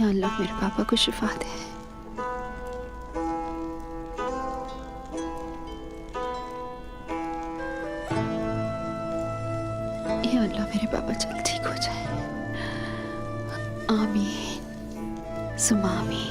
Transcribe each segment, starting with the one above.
या अल्लाह मेरे पापा को शिफा दे। या अल्लाह मेरे पापा जल्द ठीक हो जाए। आमीन सुमा आमीन।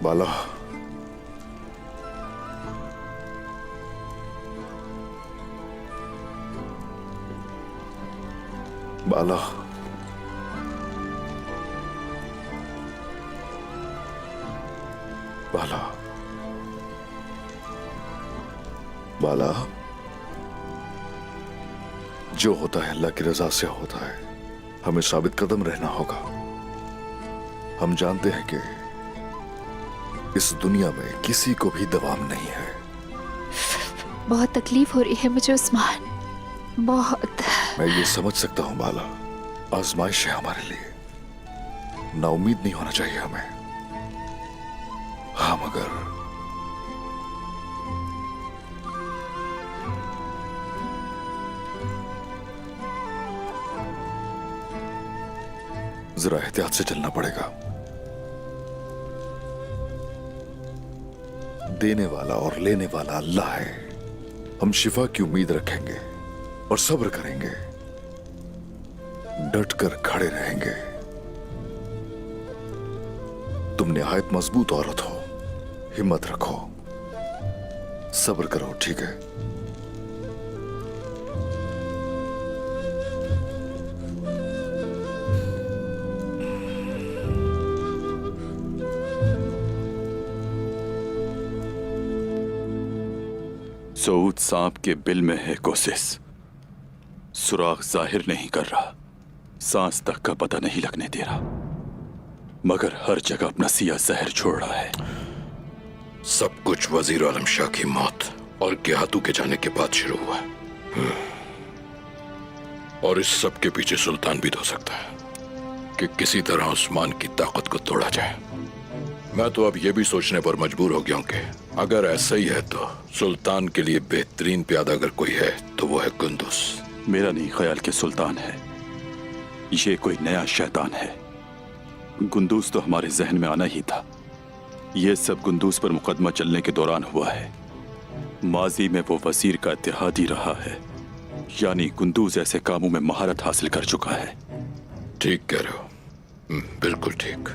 बाला, बाला, बाला, बाला, जो होता है अल्लाह की रजा से होता है। हमें साबित कदम रहना होगा। हम जानते हैं कि इस दुनिया में किसी को भी दवाम नहीं है। बहुत तकलीफ हो रही है मुझे उस्मान, बहुत। मैं ये समझ सकता हूं बाला, आजमाइश है हमारे लिए। नाउम्मीद नहीं होना चाहिए हमें। हाँ मगर जरा एहतियात से चलना पड़ेगा। देने वाला और लेने वाला अल्लाह है। हम शिफा की उम्मीद रखेंगे और सब्र करेंगे, डट कर खड़े रहेंगे। तुम निहायत मजबूत औरत हो, हिम्मत रखो, सब्र करो, ठीक है? सऊद सांप के बिल में है कोशिश, सुराग जाहिर नहीं कर रहा, सांस तक का पता नहीं लगने दे रहा, मगर हर जगह अपना सिया जहर छोड़ रहा है। सब कुछ वजीर आलम शाह की मौत और गियातू के जाने के बाद शुरू हुआ। और इस सब के पीछे सुल्तान भी हो सकता है कि किसी तरह उस्मान की ताकत को तोड़ा जाए। मैं तो अब यह भी सोचने पर मजबूर हो गया हूं कि अगर ऐसा ही है तो सुल्तान के लिए बेहतरीन प्यादा अगर कोई है तो वो है कुंदुस। मेरा नहीं ख्याल कि सुल्तान है, ये कोई नया शैतान है। गुंदूस तो हमारे जहन में आना ही था। ये सब गुंदूस पर मुकदमा चलने के दौरान हुआ है। माजी में वो वजीर का इत्तेहादी रहा है, यानी गुंदूस ऐसे कामों में महारत हासिल कर चुका है। ठीक कह रहे हो, बिल्कुल ठीक।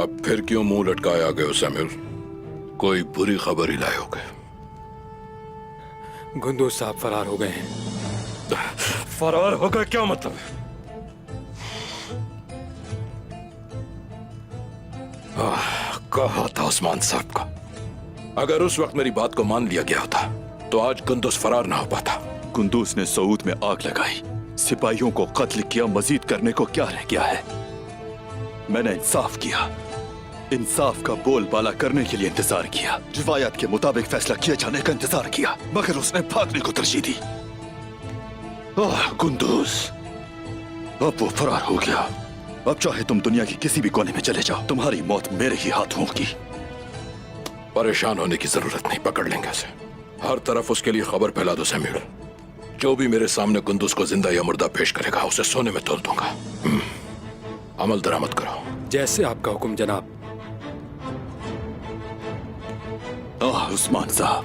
अब फिर क्यों मुंह लटकाए आ गए हो सैमुअल? कोई बुरी खबर ही लाए हो गए? गुंदूस साहब फरार हो गए हैं। फरार हो गए क्या मतलब? कहा था उस्मान साहब का, अगर उस वक्त मेरी बात को मान लिया गया होता तो आज कुंदुस फरार ना हो पाता। कुंदूस ने सऊद में आग लगाई, सिपाहियों को कत्ल किया, मजीद करने को क्या रह गया है? मैंने इंसाफ किया, इंसाफ का बोलबाला करने के लिए इंतजार किया, रिवायत के मुताबिक फैसला किए जाने का इंतजार किया, मगर उसने भागने को तरजीह दी। कुंदूस, अब वो फरार हो गया। अब चाहे तुम दुनिया की किसी भी कोने में चले जाओ, तुम्हारी मौत मेरे ही हाथों होगी। परेशान होने की जरूरत नहीं, पकड़ लेंगे उसे। हर तरफ उसके लिए खबर फैला दो सैमुअल। जो भी मेरे सामने कुंदुस को जिंदा या मुर्दा पेश करेगा उसे सोने में तोल दूंगा। अमल दरामद करो। जैसे आपका हुक्म जनाब। उस्मान साहब,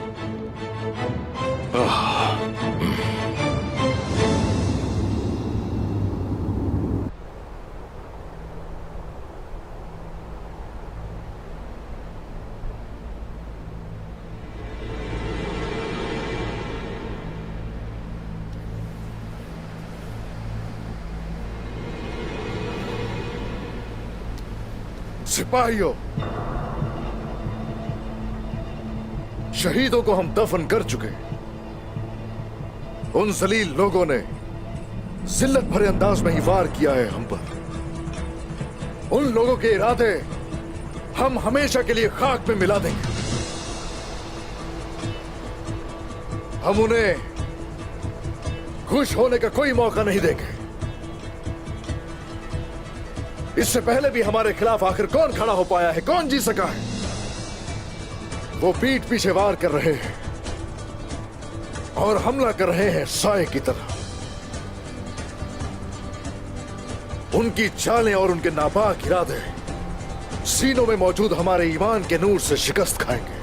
सिपाहियों, शहीदों को हम दफन कर चुके, उन जलील लोगों ने जिल्लत भरे अंदाज में ही वार किया है हम पर। उन लोगों के इरादे हम हमेशा के लिए खाक में मिला देंगे। हम उन्हें खुश होने का कोई मौका नहीं देंगे। इससे पहले भी हमारे खिलाफ आखिर कौन खड़ा हो पाया है, कौन जी सका है? वो पीठ पीछे वार कर रहे हैं और हमला कर रहे हैं साए की तरह। उनकी चालें और उनके नापाक इरादे सीनों में मौजूद हमारे ईमान के नूर से शिकस्त खाएंगे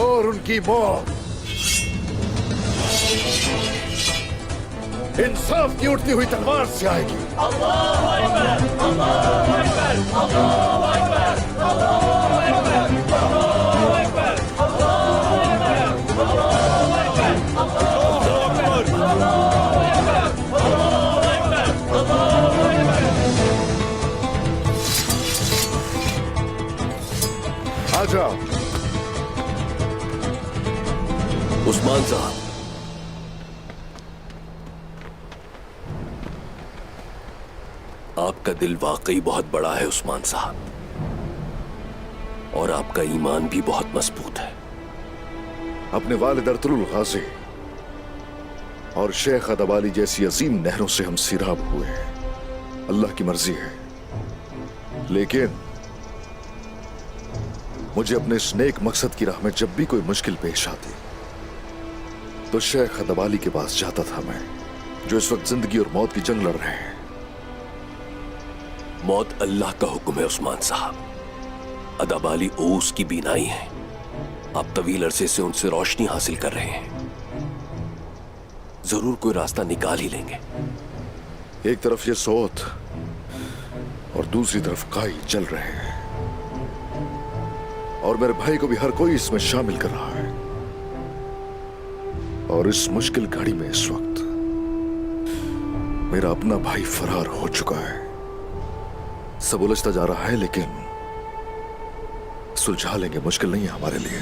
और उनकी मौत इंसाफ की उठती हुई तलवार से आएगी। आ जाओ। उस्मान साहब, आपका दिल वाकई बहुत बड़ा है उस्मान साहब, और आपका ईमान भी बहुत मजबूत है। अपने वालिद अर्तुल गाजी और शेख अदबाली जैसी अजीम नहरों से हम सिराब हुए हैं, अल्लाह की मर्जी है। लेकिन मुझे अपने इस नेक मकसद की राह में जब भी कोई मुश्किल पेश आती तो शेख अदबाली के पास जाता था मैं, जो इस वक्त जिंदगी और मौत की जंग लड़ रहे हैं। मौत अल्लाह का हुक्म है उस्मान साहब। अदबाली ओस की बीनाई है। आप तवील अरसे से उनसे रोशनी हासिल कर रहे हैं, जरूर कोई रास्ता निकाल ही लेंगे। एक तरफ ये सोत और दूसरी तरफ काई चल रहे हैं, और मेरे भाई को भी हर कोई इसमें शामिल कर रहा है। और इस मुश्किल घड़ी में इस वक्त मेरा अपना भाई फरार हो चुका है। सब उलझता जा रहा है, लेकिन सुलझा लेंगे, मुश्किल नहीं है हमारे लिए।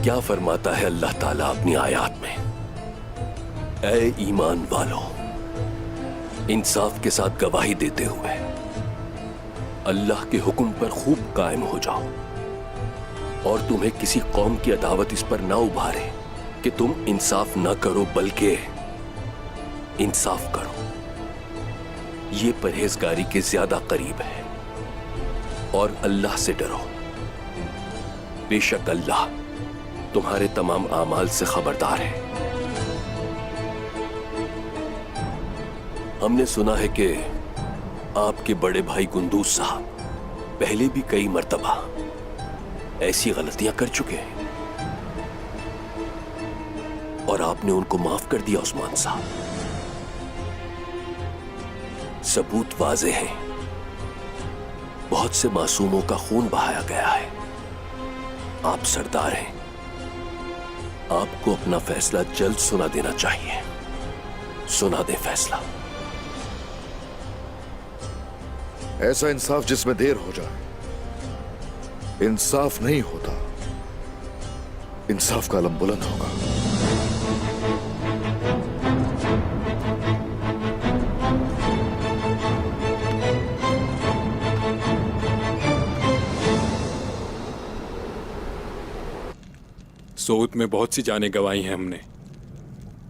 क्या फरमाता है अल्लाह ताला अपनी आयात में? ऐ ईमान वालों, इंसाफ के साथ गवाही देते हुए अल्लाह के हुक्म पर खूब कायम हो जाओ, और तुम्हें किसी कौम की अदावत इस पर ना उभारे कि तुम इंसाफ ना करो, बल्कि इंसाफ करो। ये परहेजगारी के ज्यादा करीब है। और अल्लाह से डरो, बेशक अल्लाह तुम्हारे तमाम आमाल से खबरदार है। हमने सुना है कि आपके बड़े भाई गुंदूस साहब पहले भी कई मर्तबा ऐसी गलतियां कर चुके हैं, और आपने उनको माफ कर दिया उस्मान साहब। सबूत वाज़े हैं, बहुत से मासूमों का खून बहाया गया है। आप सरदार हैं, आपको अपना फैसला जल्द सुना देना चाहिए। सुना दे फैसला। ऐसा इंसाफ जिसमें देर हो जाए इंसाफ नहीं होता, इंसाफ का अलम बुलंद होगा। सोत में बहुत सी जानें गंवाई हैं हमने।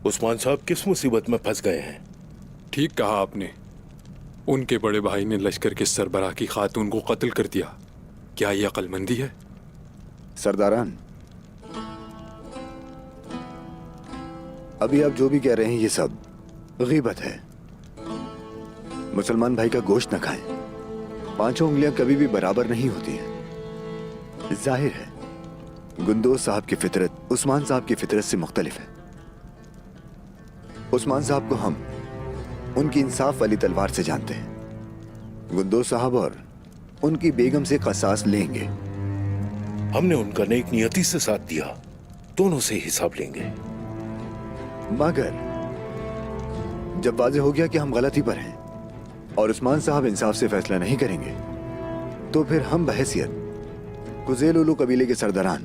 उस्मान साहब किस मुसीबत में फंस गए हैं? ठीक कहा आपने। उनके बड़े भाई ने लश्कर के सरबराह की खातून को कत्ल कर दिया। क्या यह अक्लमंदी है? सरदारान, अभी आप जो भी कह रहे हैं ये सब गीबत है। मुसलमान भाई का गोश्त न खाएं। पांचों उंगलियां कभी भी बराबर नहीं होती हैं। जाहिर है गुंदोज साहब की फितरत उस्मान साहब की फितरत से मुख्तलिफ है। उस्मान साहब को हम उनकी इंसाफ वाली तलवार से जानते हैं। गुंदोज साहब और उनकी बेगम से कसास लेंगे। हमने उनका नेक नियति से साथ दिया, दोनों से हिसाब लेंगे। मगर जब वाज़ेह हो गया कि हम गलती पर हैं और उस्मान साहब इंसाफ से फैसला नहीं करेंगे, तो फिर हम बहैसियत कुज़ेल उलू कबीले के सरदारान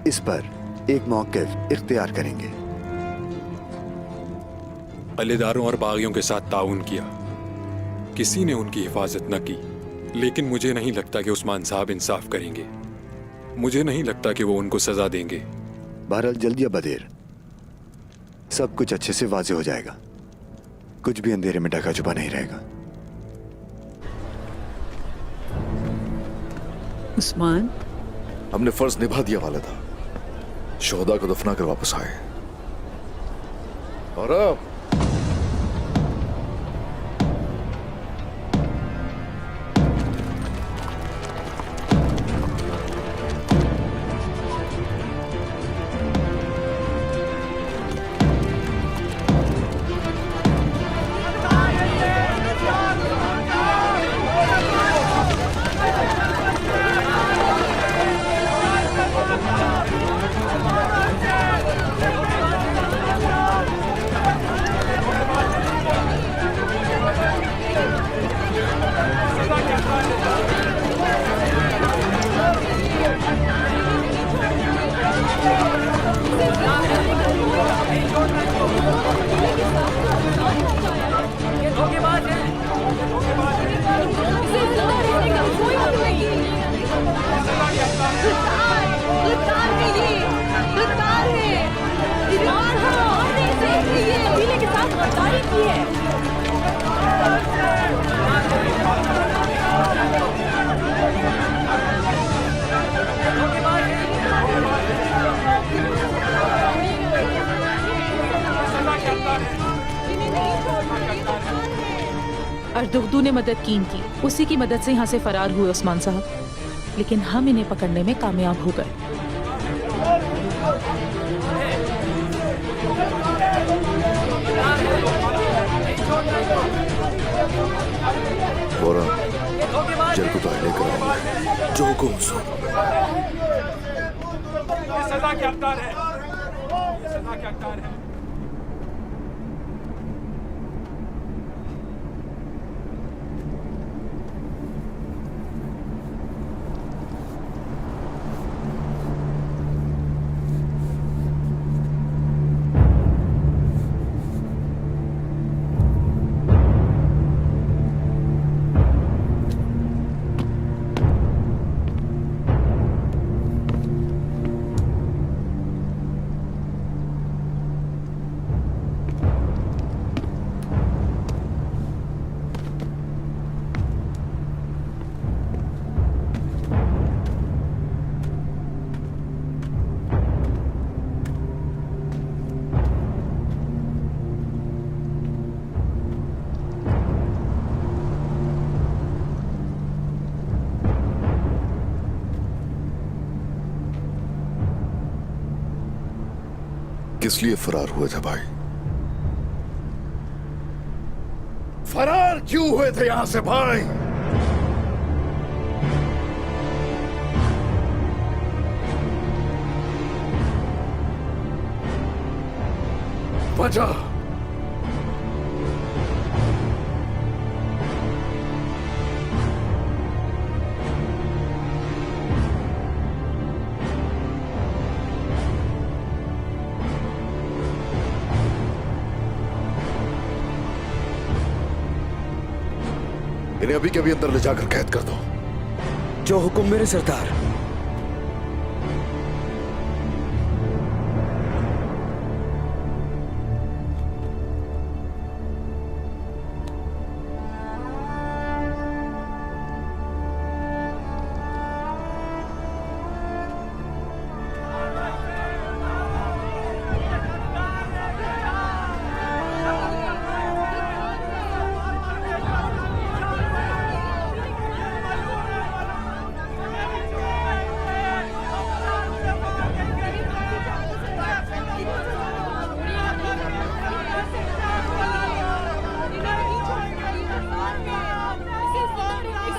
इस पर एक मौक़िफ़ इख्तियार करेंगे। अलेदारों और बागियों के साथ ताउन किया, किसी ने उनकी हिफाजत न की, लेकिन मुझे नहीं लगता कि उस्मान साहब इंसाफ करेंगे। मुझे नहीं लगता कि वो उनको सजा देंगे। बहरहाल जल्द या बदेर सब कुछ अच्छे से वाज़ेह हो जाएगा। कुछ भी अंधेरे में ढका छुपा नहीं रहेगा। उस्मान, हमने फर्ज निभा दिया वालिदा, शोहदा को दफना कर वापस आए। और अब अर्दुगदू ने मदद की इनकी, उसी की मदद से यहाँ से फरार हुए उस्मान साहब, लेकिन हम इन्हें पकड़ने में कामयाब हो गए। जल को तो लेकर जो को सो सजा के हकदार है, सजा के हकदार है। किस लिए फरार हुए थे भाई? फरार क्यों हुए थे यहां से भाई? वजह इन्हें अभी के अभी अंदर ले जाकर कैद कर दो। जो हुक्म मेरे सरदार।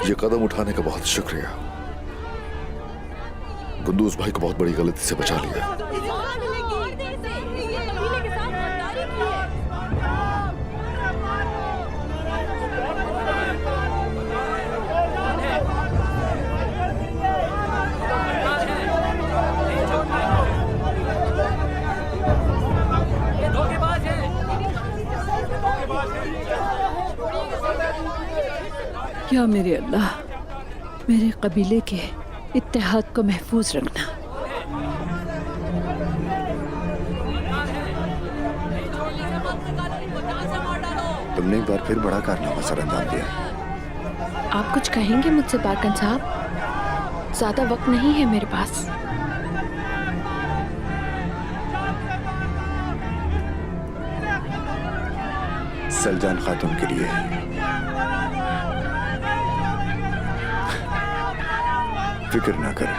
ये कदम उठाने का बहुत शुक्रिया। कुंदूज भाई को बहुत बड़ी गलती से बचा लिया। या मेरे अल्लाह, मेरे कबीले के इत्तेहाद को महफूज रखना। तुमने एक बार फिर बड़ा कारनामा सर अंजाम दिया। आप कुछ कहेंगे मुझसे बारकन साहब? ज्यादा वक्त नहीं है मेरे पास। सलजान खातून के लिए फिक्र ना करें,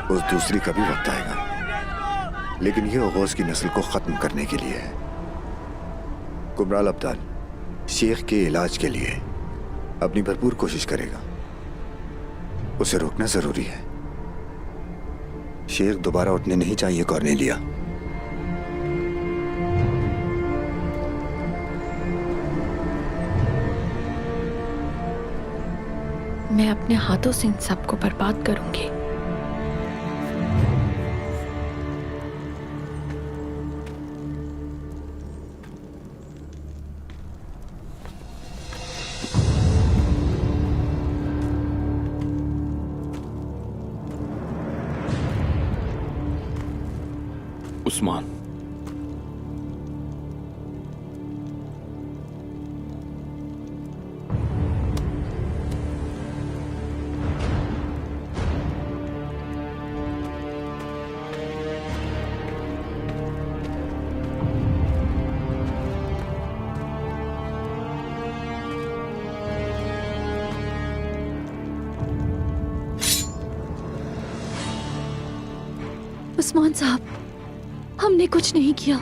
उस दूसरी का भी वक्त आएगा, लेकिन ये गौस की नस्ल को खत्म करने के लिए है। कुमराल अब्दाल शेख के इलाज के लिए अपनी भरपूर कोशिश करेगा। उसे रोकना जरूरी है। शेख दोबारा उठने नहीं चाहिए कॉर्नेलिया। मैं अपने हाथों से इन सबको बर्बाद करूंगी। उस्मान, उस्मान साहब, हमने कुछ नहीं किया।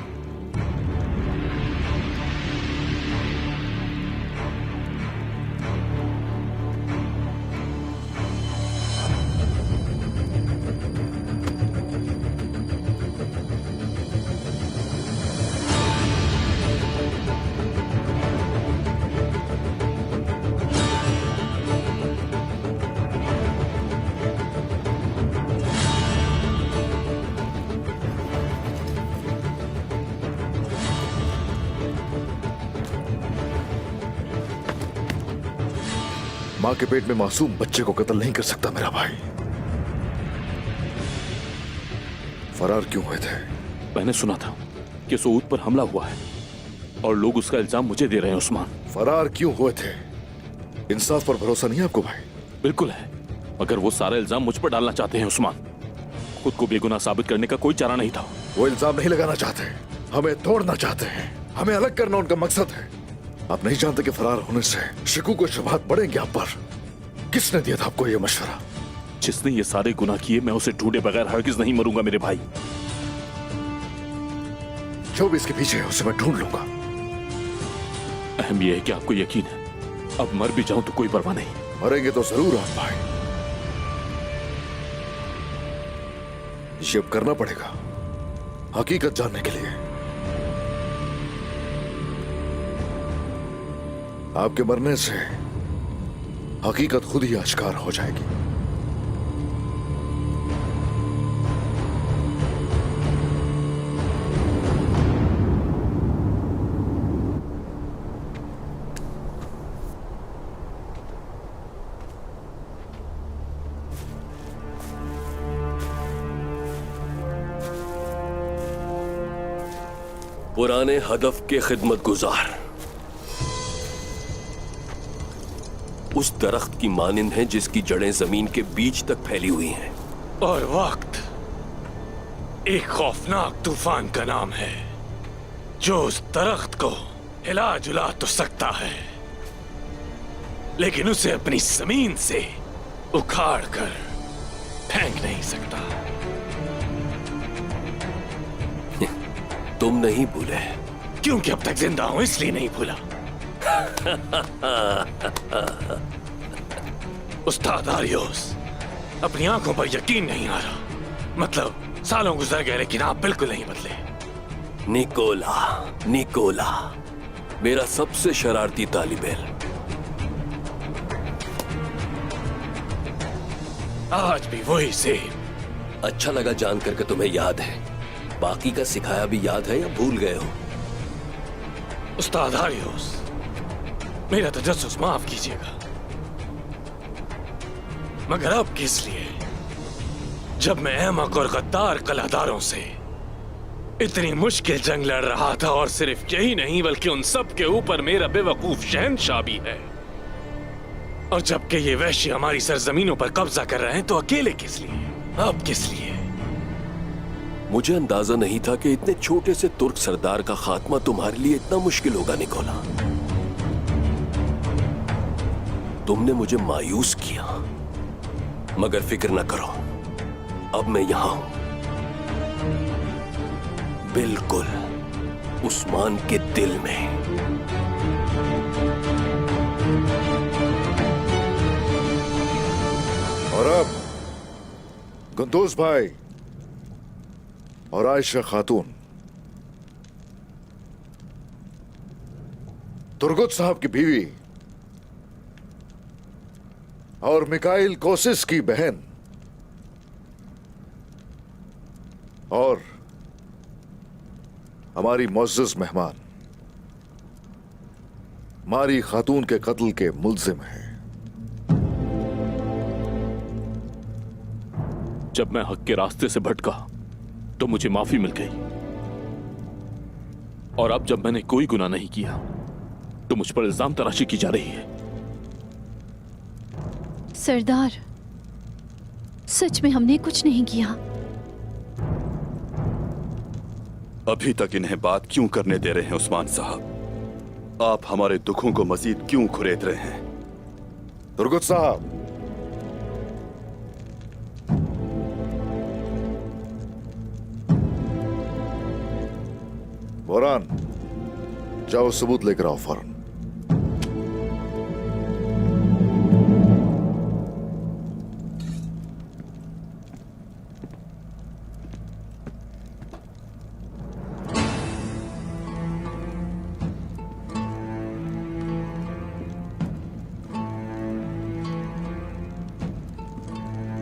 मां के पेट में मासूम बच्चे को कत्ल नहीं कर सकता मेरा भाई। फरार क्यों हुए थे? मैंने सुना था कि सऊद पर हमला हुआ है और लोग उसका इल्जाम मुझे दे रहे हैं। उस्मान, फरार क्यों हुए थे? इंसाफ पर भरोसा नहीं है आपको भाई? बिल्कुल है, मगर वो सारा इल्जाम मुझ पर डालना चाहते हैं। उस्मान, खुद को बेगुनाह साबित करने का कोई चारा नहीं था। वो इल्जाम नहीं लगाना चाहते, हमें तोड़ना चाहते हैं, हमें अलग करना उनका मकसद है। आप नहीं जानते कि फरार होने से शिकू को शुबहात बढ़ेंगे आप पर। किसने दिया था आपको ये मशवरा? जिसने ये सारे गुनाह किए, मैं उसे ढूंढे बगैर हरगिज नहीं मरूंगा मेरे भाई। जो भी इसके पीछे है उसे मैं ढूंढ लूंगा। अहम यह है कि आपको यकीन है अब मर भी जाऊं तो कोई परवाह नहीं। मरेंगे तो जरूर आप भाई, ये अब करना पड़ेगा हकीकत जानने के लिए। आपके मरने से हकीकत खुद ही आश्कार हो जाएगी। पुराने हदफ के खिदमत गुजार उस दरख्त की मानिंद हैं जिसकी जड़ें जमीन के बीच तक फैली हुई हैं। और वक्त एक खौफनाक तूफान का नाम है जो उस दरख्त को हिला जुला तो सकता है, लेकिन उसे अपनी जमीन से उखाड़ कर फेंक नहीं सकता। तुम नहीं भूले? क्योंकि अब तक जिंदा हूं इसलिए नहीं भूला। उस्ताद आरियोस, अपनी आंखों पर यकीन नहीं आ रहा। मतलब सालों गुजर गए लेकिन आप बिल्कुल नहीं बदले। निकोला मेरा सबसे शरारती तालिब इल्म। आज भी वही सेम। अच्छा लगा जानकर के तुम्हें याद है। बाकी का सिखाया भी याद है या भूल गए हो? उस्ताद आरियोस, मेरा तजस्सुस माफ कीजिएगा, मगर अब किस लिए, जब मैं अहमक और गद्दार कलादारों से इतनी मुश्किल जंग लड़ रहा था, और सिर्फ यही नहीं बल्कि उन सब के ऊपर मेरा बेवकूफ शहंशाह भी है। और जबकि ये वहशी हमारी सरजमीनों पर कब्जा कर रहे हैं, तो अकेले किस लिए, अब किस लिए? मुझे अंदाजा नहीं था कि इतने छोटे से तुर्क सरदार का खात्मा तुम्हारे लिए इतना मुश्किल होगा निकोला। तुमने मुझे मायूस किया, मगर फिक्र न करो, अब मैं यहां हूं, बिल्कुल उस्मान के दिल में। और अब गुंदूज भाई और आयशा खातून, तुर्गुत साहब की बीवी और मिकाइल कोसिस की बहन और हमारी मुअज़्ज़ज़ मेहमान मारी खातून के कत्ल के मुल्जिम हैं। जब मैं हक के रास्ते से भटका तो मुझे माफी मिल गई, और अब जब मैंने कोई गुनाह नहीं किया तो मुझ पर इल्जाम तराशी की जा रही है। सरदार, सच में हमने कुछ नहीं किया। अभी तक इन्हें बात क्यों करने दे रहे हैं उस्मान साहब? आप हमारे दुखों को मजीद क्यों खुरेद रहे हैं? तुर्गुत साहब, बोरान, जाओ सबूत लेकर आओ फौरन।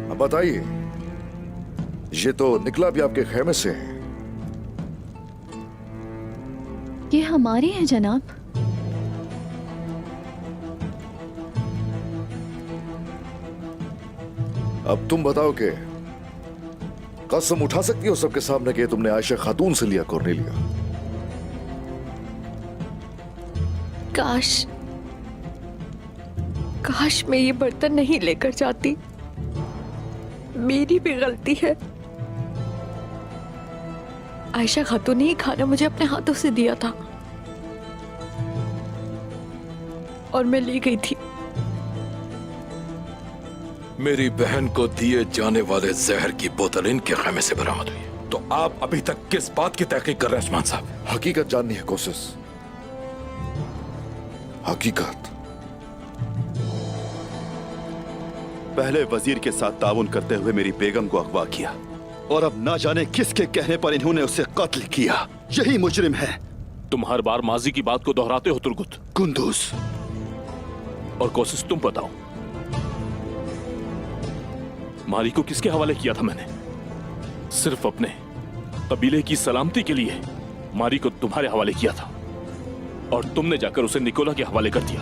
अब बताइए, ये तो निकला भी आपके खेमे से है। ये हमारे हैं जनाब। अब तुम बताओ कि कसम उठा सकती हो सबके सामने कि तुमने आयशा खातून से लिया, कॉर्नेलिया? काश काश मैं ये बर्तन नहीं लेकर जाती। मेरी भी गलती है। आयशा खातून ने ये खाना मुझे अपने हाथों से दिया था और मैं ले गई थी। मेरी बहन को दिए जाने वाले जहर की बोतल इनके खेमे से बरामद हुई। तो आप अभी तक किस बात की तहकीक कर रहे हैं उस्मान साहब? हकीकत जाननी है कोशिश, हकीकत। पहले वजीर के साथ ताउन करते हुए मेरी बेगम को अगवा किया, और अब ना जाने किसके कहने पर इन्होंने उसे कत्ल किया। यही मुजरिम है। तुम हर बार माजी की बात को दोहराते हो तुर्गुत। कुंदूज और कोशिश, तुम बताओ, मारी को किसके हवाले किया था मैंने? सिर्फ अपने कबीले की सलामती के लिए मारी को तुम्हारे हवाले किया था, और तुमने जाकर उसे निकोला के हवाले कर दिया।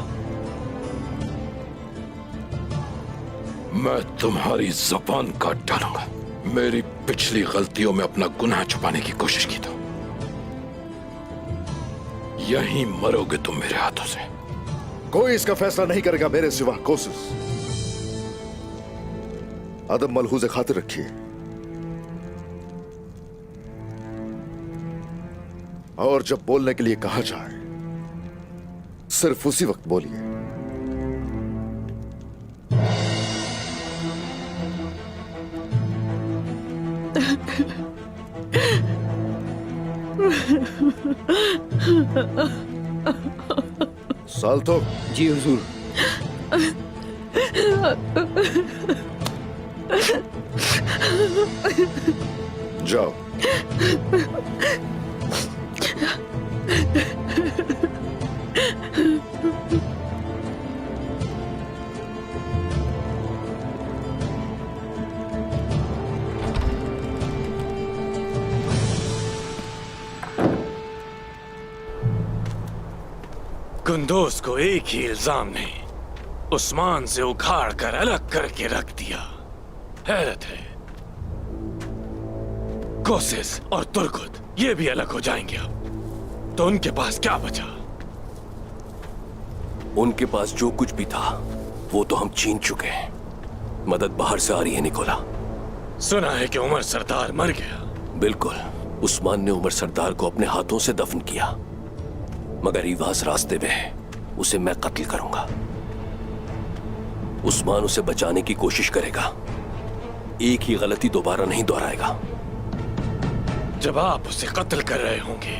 मैं तुम्हारी जुबान काट डालूंगा। मेरी पिछली गलतियों में अपना गुनाह छुपाने की कोशिश की तो यहीं मरोगे तुम मेरे हाथों से। कोई इसका फैसला नहीं करेगा मेरे सिवा। कोशिश, अदब मलहूज़े खातिर रखिए, और जब बोलने के लिए कहा जाए सिर्फ उसी वक्त बोलिए। साल्तो। जी हुजूर। जाओ। कुंदूज को एक ही इल्जाम ने उस्मान से उखाड़ कर अलग करके रख दिया। हैरत है, कोसिस और तुर्गुत ये भी अलग हो जाएंगे अब, तो उनके पास क्या बचा? उनके पास जो कुछ भी था वो तो हम छीन चुके हैं। मदद बाहर से आ रही है निकोला। सुना है कि उमर सरदार मर गया। बिल्कुल, उस्मान ने उमर सरदार को अपने हाथों से दफन किया, मगर ईवास रास्ते में है, उसे मैं कत्ल करूंगा। उस्मान उसे बचाने की कोशिश करेगा, एक ही गलती दोबारा नहीं दोहराएगा। जब आप उसे कत्ल कर रहे होंगे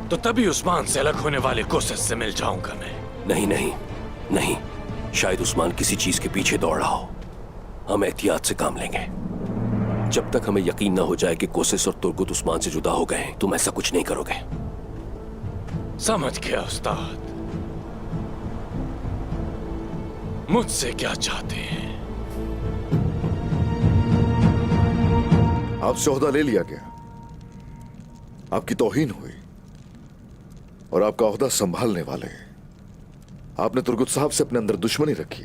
तो तभी उस्मान से अलग होने वाले कोशिश से मिल जाऊंगा मैं। नहीं नहीं नहीं, शायद उस्मान किसी चीज के पीछे दौड़ रहा हो। हम एहतियात से काम लेंगे। जब तक हमें यकीन ना हो जाए कि कोशिश और तुर्गुत उस्मान से जुदा हो गए, तुम ऐसा कुछ नहीं करोगे। समझ गया उस्ताद। मुझसे क्या चाहते हैं? आपसे ओहदा ले लिया गया, आपकी तौहीन हुई और आपका ओहदा संभालने वाले आपने तुर्गुत साहब से अपने अंदर दुश्मनी रखी।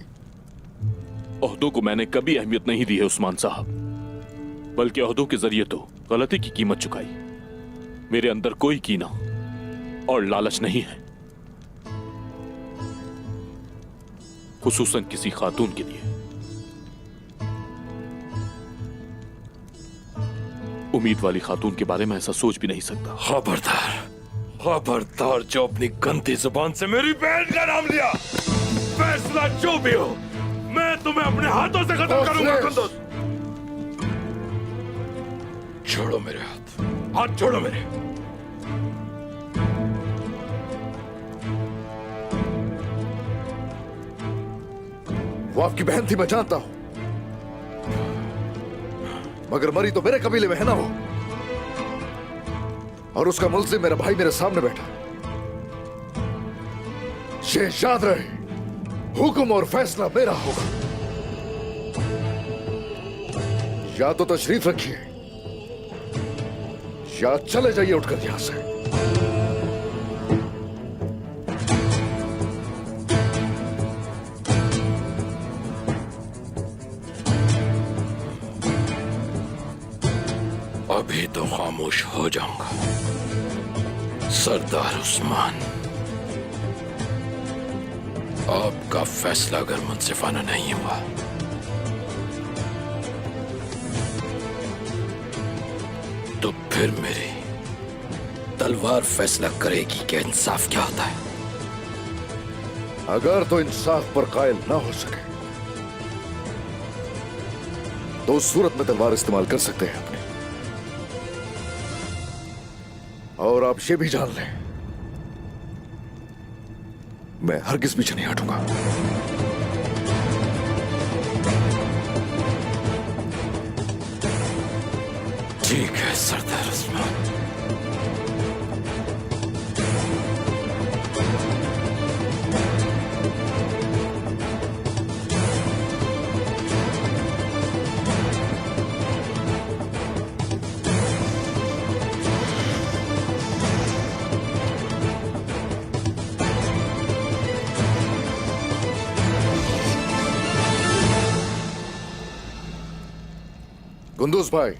ओहदों को मैंने कभी अहमियत नहीं दी है उस्मान साहब, बल्कि ओहदों के जरिए तो गलती की कीमत चुकाई। मेरे अंदर कोई कीना और लालच नहीं है, खुसूसन किसी खातून के लिए। उम्मीद वाली खातून के बारे में ऐसा सोच भी नहीं सकता। खबरदार, खबरदार जो अपनी गंदी जुबान से मेरी बहन का नाम लिया, फैसला जो भी हो मैं तुम्हें अपने हाथों से खत्म करूंगा। कुंदुस, छोड़ो मेरे हाथ, हाथ छोड़ो मेरे। वो आपकी बहन थी, मैं जानता हूं, मगर मरी तो मेरे कबीले में है ना वो, और उसका मुल्जिम मेरा भाई मेरे सामने बैठा। ये याद रहे, हुक्म और फैसला मेरा होगा। या तो तशरीफ रखिए या चले जाइए उठकर यहां से। अभी तो खामोश हो जाऊंगा। सरदार उस्मान, आपका फैसला अगर मुंसिफाना नहीं हुआ तो फिर मेरी तलवार फैसला करेगी कि इंसाफ क्या होता है। अगर तो इंसाफ पर कायल ना हो सके तो उस सूरत में तलवार इस्तेमाल कर सकते हैं अपने। और आप ये भी जान लें, मैं हरगिज पीछे नहीं हटूंगा। ठीक है सरदार उस्मान। कुंदुस भाई,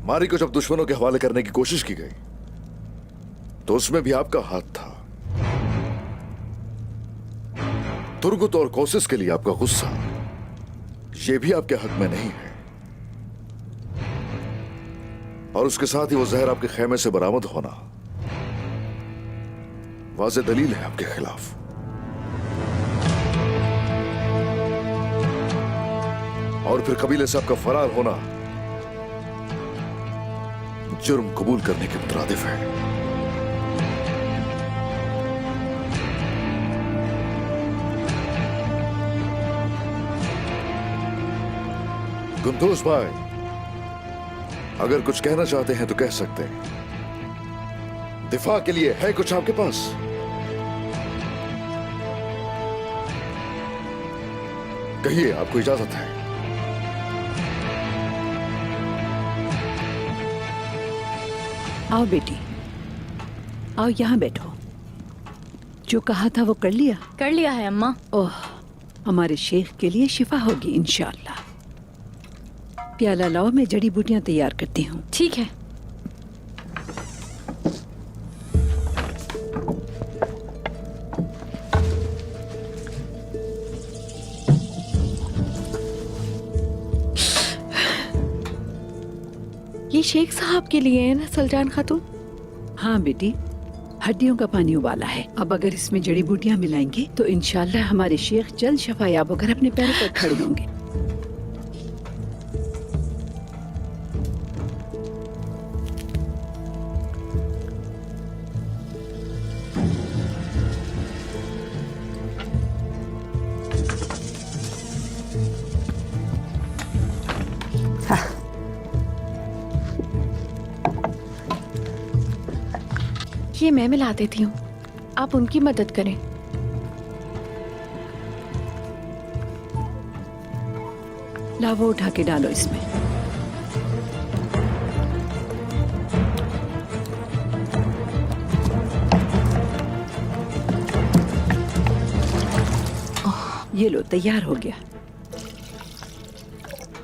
मारी को जब दुश्मनों के हवाले करने की कोशिश की गई तो उसमें भी आपका हाथ था। तुर्गुत और कोशिश के लिए आपका गुस्सा, यह भी आपके हक में नहीं है। और उसके साथ ही वो जहर आपके खेमे से बरामद होना वाज़ेह दलील है आपके खिलाफ। और फिर कबीले से आपका फरार होना जुर्म कबूल करने के मुतरादिफ है। कुंदुस भाई, अगर कुछ कहना चाहते हैं तो कह सकते हैं। दिफा के लिए है कुछ आपके पास? कहिए, आपको इजाजत है। आओ बेटी, आओ यहाँ बैठो। जो कहा था वो कर लिया? कर लिया है अम्मा। ओह, हमारे शेख के लिए शिफा होगी इंशाअल्लाह। प्याला लाओ, मैं जड़ी बूटियां तैयार करती हूँ। ठीक है। ये शेख साहब के लिए है ना सुल्तान खातून? हाँ बेटी, हड्डियों का पानी उबाला है। अब अगर इसमें जड़ी बूटियां मिलाएंगे तो इंशाअल्लाह हमारे शेख जल्द शफायाब होकर अपने पैरों पर खड़े होंगे। ये मैं मिला देती हूँ, आप उनकी मदद करें। ला वो उठा के डालो इसमें। ये लो, तैयार हो गया।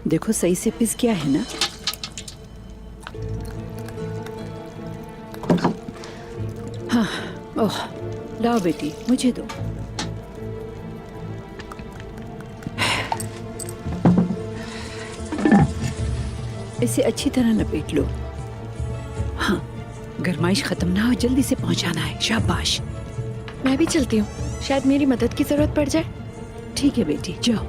देखो सही से पिस गया है ना? हाँ, ओह, लाओ बेटी, मुझे दो। इसे अच्छी तरह लपेट लो। हाँ, गरमाइश खत्म ना हो, जल्दी से पहुंचाना है। शाबाश। मैं भी चलती हूँ, शायद मेरी मदद की जरूरत पड़ जाए। ठीक है बेटी, जाओ।